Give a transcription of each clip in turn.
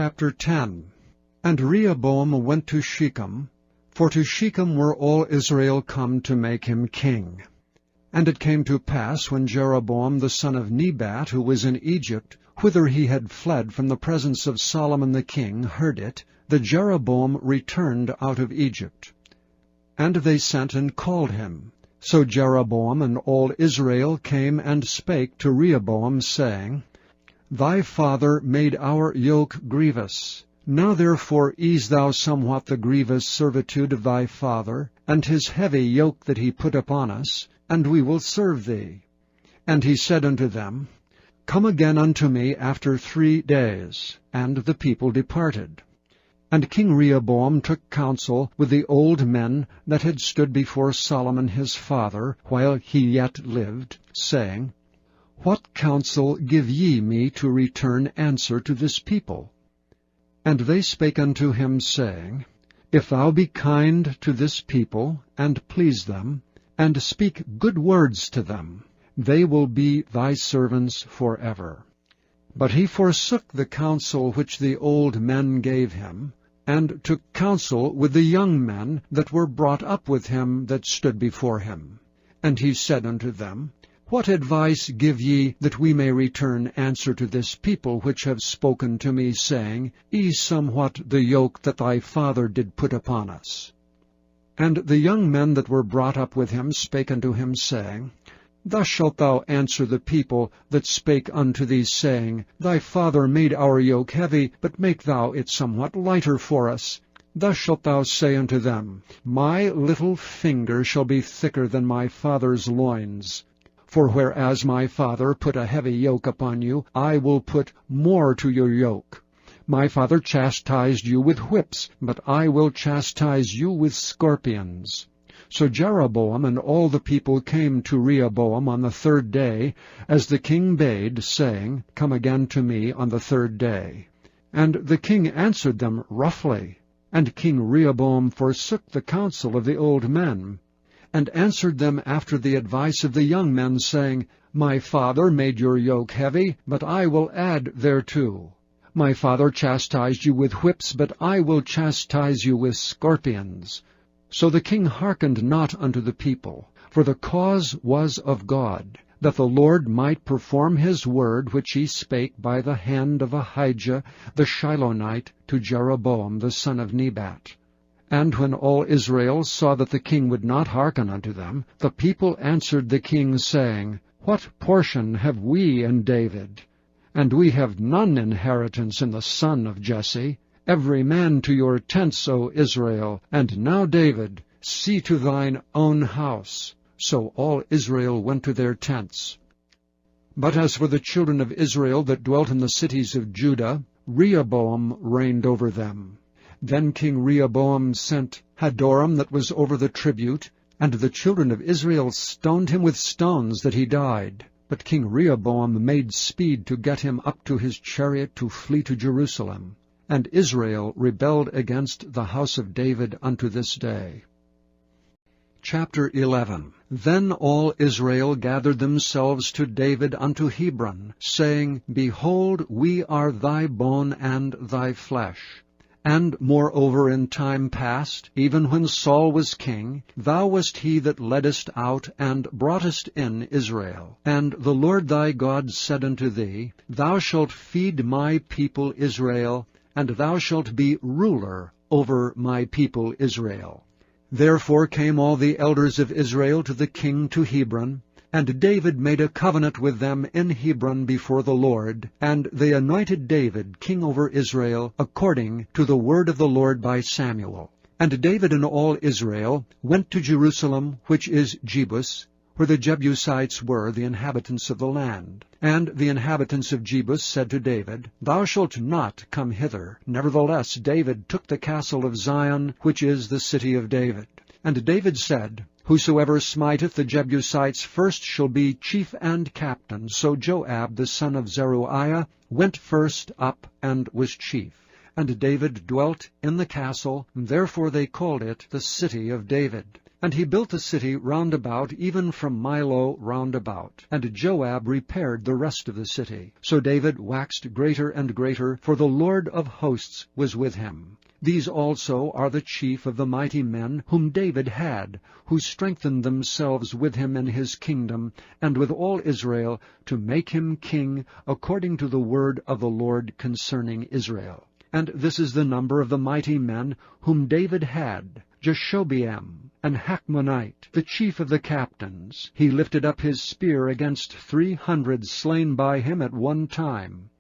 Chapter 10. And Rehoboam went to Shechem, for to Shechem were all Israel come to make him king. And it came to pass, when Jeroboam the son of Nebat, who was in Egypt, whither he had fled from the presence of Solomon the king, heard it, that Jeroboam returned out of Egypt. And they sent and called him. So Jeroboam and all Israel came and spake to Rehoboam, saying, Thy father made our yoke grievous. Now therefore ease thou somewhat the grievous servitude of thy father, and his heavy yoke that he put upon us, and we will serve thee. And he said unto them, Come again unto me after 3 days. And the people departed. And King Rehoboam took counsel with the old men that had stood before Solomon his father, while he yet lived, saying, What counsel give ye me to return answer to this people? And they spake unto him, saying, If thou be kind to this people, and please them, and speak good words to them, they will be thy servants forever. But he forsook the counsel which the old men gave him, and took counsel with the young men that were brought up with him that stood before him. And he said unto them, What advice give ye, that we may return answer to this people which have spoken to me, saying, Ease somewhat the yoke that thy father did put upon us? And the young men that were brought up with him spake unto him, saying, Thus shalt thou answer the people that spake unto thee, saying, Thy father made our yoke heavy, but make thou it somewhat lighter for us. Thus shalt thou say unto them, My little finger shall be thicker than my father's loins. For whereas my father put a heavy yoke upon you, I will put more to your yoke. My father chastised you with whips, but I will chastise you with scorpions. So Jeroboam and all the people came to Rehoboam on the 3rd day, as the king bade, saying, Come again to me on the 3rd day. And the king answered them roughly. And King Rehoboam forsook the counsel of the old men, and answered them after the advice of the young men, saying, My father made your yoke heavy, but I will add thereto. My father chastised you with whips, but I will chastise you with scorpions. So the king hearkened not unto the people, for the cause was of God, that the Lord might perform his word which he spake by the hand of Ahijah the Shilonite to Jeroboam the son of Nebat. And when all Israel saw that the king would not hearken unto them, the people answered the king, saying, What portion have we in David? And we have none inheritance in the son of Jesse. Every man to your tents, O Israel, and now, David, see to thine own house. So all Israel went to their tents. But as for the children of Israel that dwelt in the cities of Judah, Rehoboam reigned over them. Then King Rehoboam sent Hadoram that was over the tribute, and the children of Israel stoned him with stones that he died. But King Rehoboam made speed to get him up to his chariot to flee to Jerusalem. And Israel rebelled against the house of David unto this day. Chapter 11. Then all Israel gathered themselves to David unto Hebron, saying, Behold, we are thy bone and thy flesh. And moreover in time past, even when Saul was king, thou wast he that leddest out and broughtest in Israel. And the Lord thy God said unto thee, Thou shalt feed my people Israel, and thou shalt be ruler over my people Israel. Therefore came all the elders of Israel to the king to Hebron, and David made a covenant with them in Hebron before the Lord, and they anointed David king over Israel, according to the word of the Lord by Samuel. And David and all Israel went to Jerusalem, which is Jebus, where the Jebusites were, the inhabitants of the land. And the inhabitants of Jebus said to David, Thou shalt not come hither. Nevertheless David took the castle of Zion, which is the city of David. And David said, Whosoever smiteth the Jebusites first shall be chief and captain. So Joab the son of Zeruiah went first up and was chief. And David dwelt in the castle, and therefore they called it the city of David. And he built the city round about, even from Milo round about. And Joab repaired the rest of the city. So David waxed greater and greater, for the Lord of hosts was with him. These also are the chief of the mighty men whom David had, who strengthened themselves with him in his kingdom, and with all Israel, to make him king, according to the word of the Lord concerning Israel. And this is the number of the mighty men whom David had: Jeshobeam, and Hachmonite, the chief of the captains. He lifted up his spear against 300 slain by him at one time.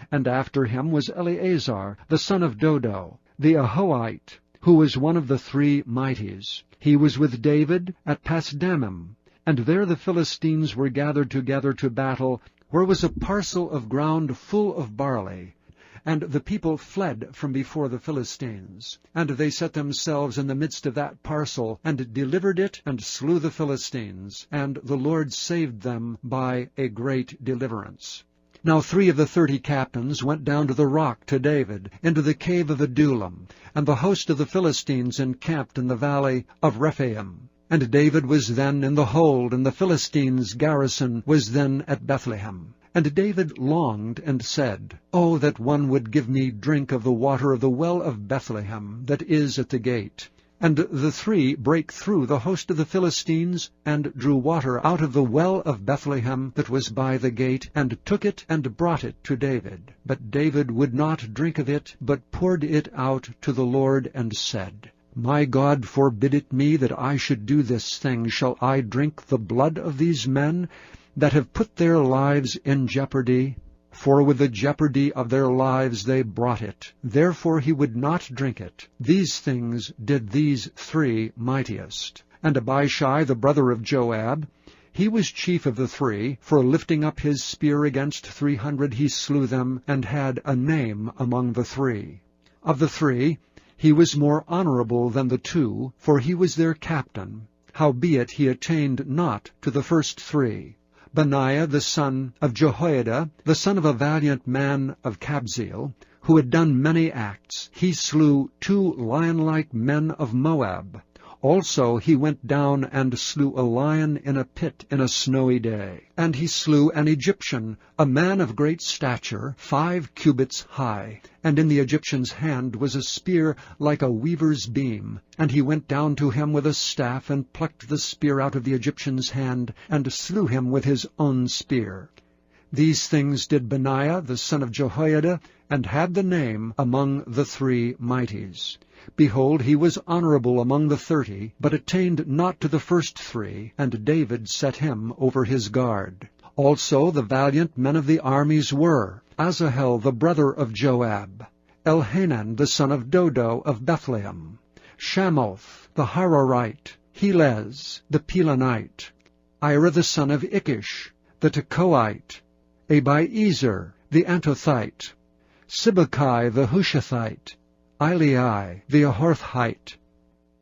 And after him was Eleazar, the son of Dodo, the Ahohite, who was one of the 3 mighties. He was with David at Pasdammim, and there the Philistines were gathered together to battle, where was a parcel of ground full of barley. And the people fled from before the Philistines. And they set themselves in the midst of that parcel, and delivered it, and slew the Philistines. And the Lord saved them by a great deliverance. Now 3 of the 30 captains went down to the rock to David, into the cave of Adullam, and the host of the Philistines encamped in the valley of Rephaim. And David was then in the hold, and the Philistines' garrison was then at Bethlehem. And David longed and said, "Oh, that one would give me drink of the water of the well of Bethlehem, that is at the gate." And the 3 brake through the host of the Philistines, and drew water out of the well of Bethlehem that was by the gate, and took it, and brought it to David. But David would not drink of it, but poured it out to the Lord, and said, "My God forbid it me that I should do this thing. Shall I drink the blood of these men that have put their lives in jeopardy? For with the jeopardy of their lives they brought it." Therefore he would not drink it. These things did these 3 mightiest. And Abishai, the brother of Joab, he was chief of the 3, for lifting up his spear against 300 he slew them, and had a name among the 3. Of the 3, he was more honorable than the 2, for he was their captain. Howbeit he attained not to the first 3. Benaiah the son of Jehoiada, the son of a valiant man of Kabzeel, who had done many acts, he slew 2 lion-like men of Moab. Also he went down and slew a lion in a pit in a snowy day. And he slew an Egyptian, a man of great stature, 5 cubits high. And in the Egyptian's hand was a spear like a weaver's beam. And he went down to him with a staff, and plucked the spear out of the Egyptian's hand, and slew him with his own spear. These things did Benaiah the son of Jehoiada, and had the name among the 3 mighties. Behold, he was honorable among the 30, but attained not to the first 3, and David set him over his guard. Also the valiant men of the armies were Asahel the brother of Joab, Elhanan the son of Dodo of Bethlehem, Shamoth the Hararite, Helez the Pelonite, Ira the son of Ikish the Tekoite, Abiezer the Antothite, Sibbecai the Hushathite, Ilai the Ahorthite,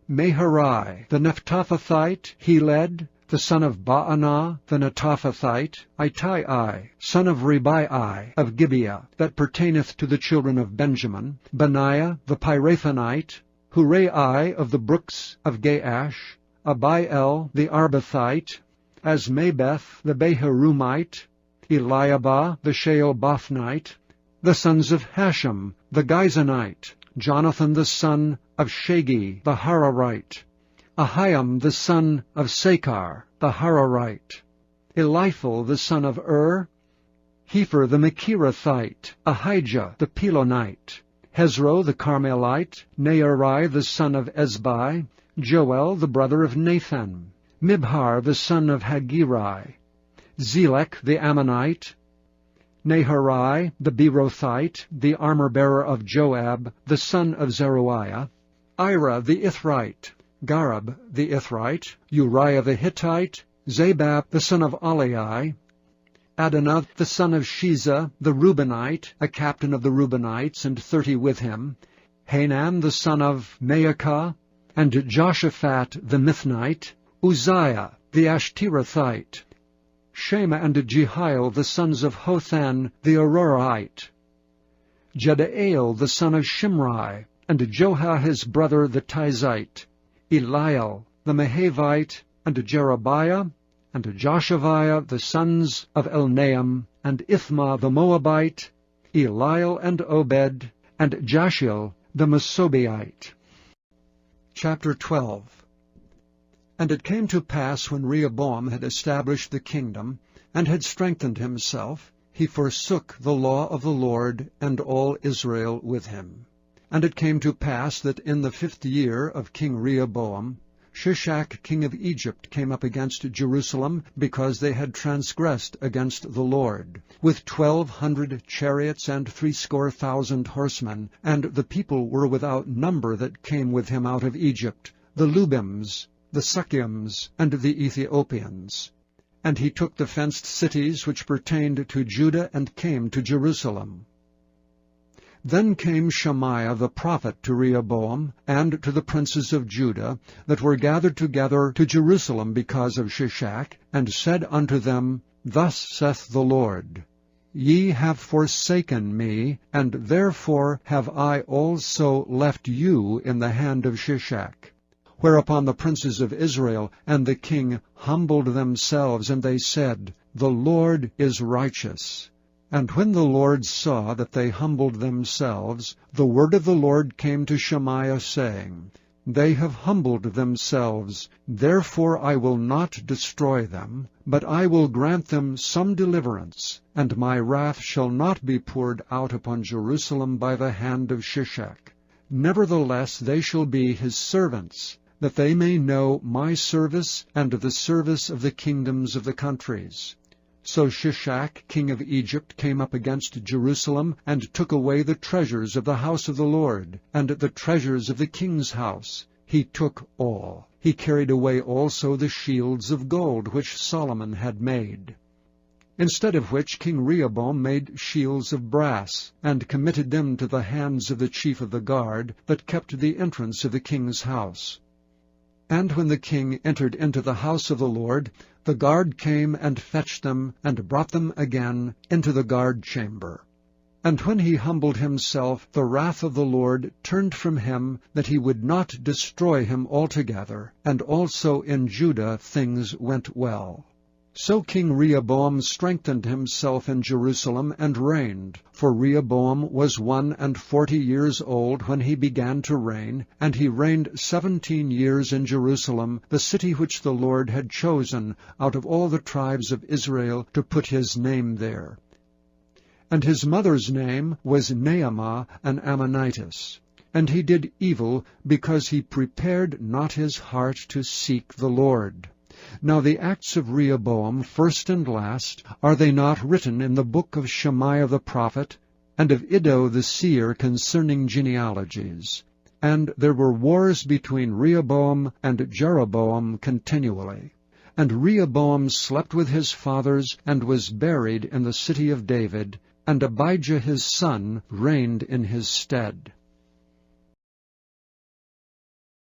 Meharai the Nephtophthite, Heled the son of Baanah the Netophathite, Ittai son of Ribai of Gibeah, that pertaineth to the children of Benjamin, Benaiah the Pirathonite, Hurai of the brooks of Gaash, Abiel the Arbathite, Asmabeth the Beharumite, Eliabah the Shealbothnite, the sons of Hashem the Gizonite, Jonathan the son of Shagi the Hararite, Ahiam the son of Sakar the Hararite, Eliphel the son of Hefer the Mechirathite, Ahijah the Pelonite, Hezro the Carmelite, Nearai the son of Ezbai, Joel the brother of Nathan, Mibhar the son of Hagirai, Zelek the Ammonite, Naharai the Berothite, the armor-bearer of Joab, the son of Zeruiah, Ira the Ithrite, Gareb the Ithrite, Uriah the Hittite, Zabab the son of Aliai, Adonah the son of Shiza the Reubenite, a captain of the Reubenites, and 30 with him, Hanan the son of Maacah, and Joshaphat the Mithnite, Uzziah the Ashterathite, Shema and Jehiel the sons of Hothan the Aroraite, Jedael the son of Shimrai, and Joha his brother the Tizite, Eliel the Mahavite, and Jerubiah, and Joshaviah, the sons of Elnaam, and Ithma the Moabite, Eliel and Obed, and Jashiel the Mesobaite. Chapter 12. And it came to pass, when Rehoboam had established the kingdom, and had strengthened himself, he forsook the law of the Lord, and all Israel with him. And it came to pass that in the 5th year of King Rehoboam, Shishak king of Egypt came up against Jerusalem, because they had transgressed against the Lord, with 1,200 chariots and 70,000 horsemen, and the people were without number that came with him out of Egypt, the Lubims, the Sukkiims, and the Ethiopians. And he took the fenced cities which pertained to Judah, and came to Jerusalem. Then came Shemaiah the prophet to Rehoboam, and to the princes of Judah, that were gathered together to Jerusalem because of Shishak, and said unto them, Thus saith the Lord, Ye have forsaken me, and therefore have I also left you in the hand of Shishak. Whereupon the princes of Israel and the king humbled themselves, and they said, The Lord is righteous. And when the Lord saw that they humbled themselves, the word of the Lord came to Shemaiah, saying, They have humbled themselves, therefore I will not destroy them, but I will grant them some deliverance, and my wrath shall not be poured out upon Jerusalem by the hand of Shishak. Nevertheless they shall be his servants, that they may know my service and the service of the kingdoms of the countries. So Shishak king of Egypt came up against Jerusalem, and took away the treasures of the house of the Lord, and the treasures of the king's house. He took all. He carried away also the shields of gold which Solomon had made. Instead of which King Rehoboam made shields of brass, and committed them to the hands of the chief of the guard, that kept the entrance of the king's house. And when the king entered into the house of the Lord, the guard came and fetched them, and brought them again into the guard chamber. And when he humbled himself, the wrath of the Lord turned from him, that he would not destroy him altogether, and also in Judah things went well. So King Rehoboam strengthened himself in Jerusalem, and reigned. For Rehoboam was 41 years old when he began to reign, and he reigned 17 years in Jerusalem, the city which the Lord had chosen out of all the tribes of Israel to put his name there. And his mother's name was Naamah, an Ammonitess. And he did evil, because he prepared not his heart to seek the Lord. Now the acts of Rehoboam, first and last, are they not written in the book of Shemaiah the prophet, and of Iddo the seer concerning genealogies? And there were wars between Rehoboam and Jeroboam continually. And Rehoboam slept with his fathers, and was buried in the city of David, and Abijah his son reigned in his stead.